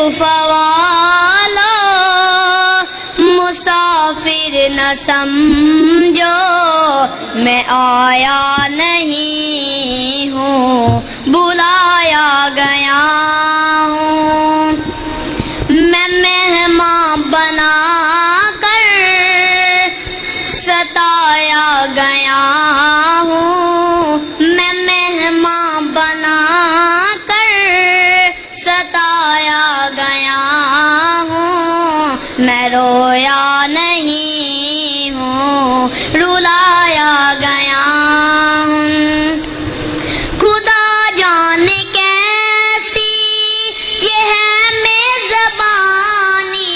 کوفہ والو مسافر نہ سمجھو، میں آیا نہیں ہوں بلایا گیا ہوں، میں مہمان بنا کر ستایا گیا ہوں، میں مہمان بنا کر ستایا گیا ہوں، میں رویا نہیں ہوں رلایا گیا ہوں، خدا جانے کیسی یہ ہے میزبانی،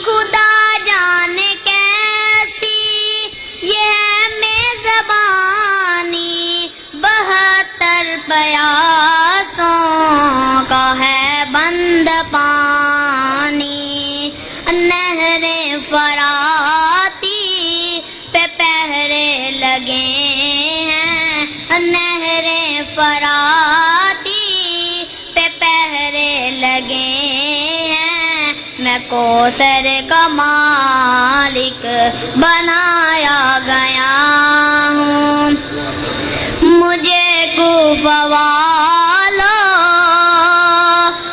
خدا جانے کیسی یہ ہے میزبانی، 72 پیاسوں کا ہے بند پانی، نہر فراتی پہ پہرے لگے ہیں، نہر فراتی پہ پہرے لگے ہیں، میں کوثر کا مالک بنایا گیا ہوں، مجھے کوفہ والو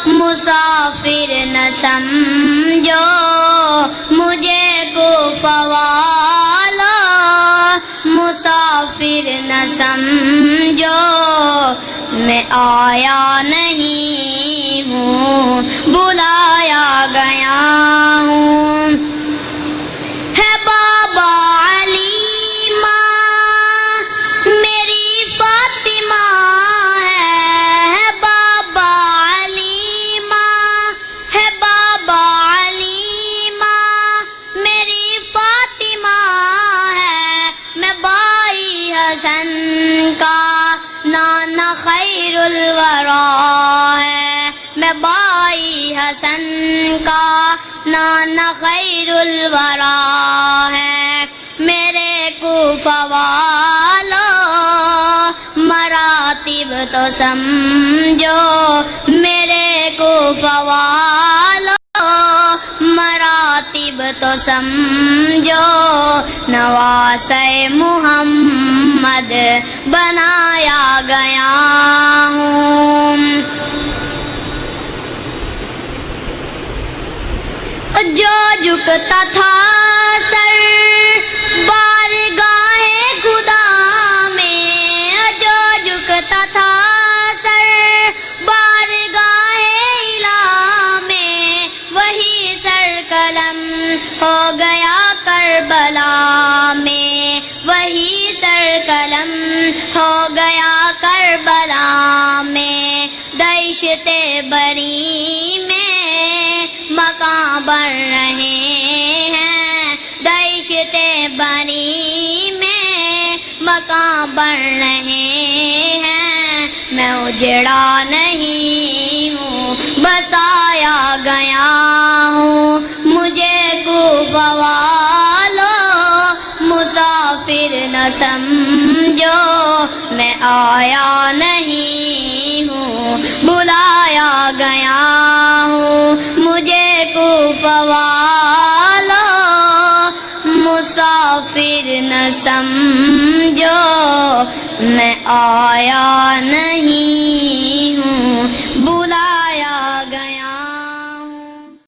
مسافر نہ سمجھو، مجھے کوفہ والو مسافر نہ سمجھو، میں آیا نہیں ہوں بلایا گیا ہوں، ہے بابا علیمہ میری فاطمہ ہے بابا علیمہ، ہے بابا علیمہ میری فاطمہ ہے، میں بائی حسن کا نانا خیر الورا ہے، میں بائی حسن کا نانا خیر الورا ہے، میرے کوفہ والو مراتب تو سمجھو، میرے کوفہ والو مراتب تو سمجھو، نواسۂ محمد بنایا گیا ہوں، جو جھکتا تھا سر بارگاہ خدا میں، جو جھکتا تھا سر بارگاہ الہ میں، وہی سر قلم ہو گیا کربلا میں، وہی سر قلم ہو گیا کربلا میں، دشت بری میں مقام بن رہے ہیں، دشت بری میں مقام بن رہے ہیں، میں اجڑا نہیں ہوں بسایا گیا ہوں، مجھے کوفہ والو مسافر نہ سمجھو، میں آیا نہیں ہوں بلایا گیا ہوں، مجھے کوفہ والو مسافر نہ سمجھو، میں آیا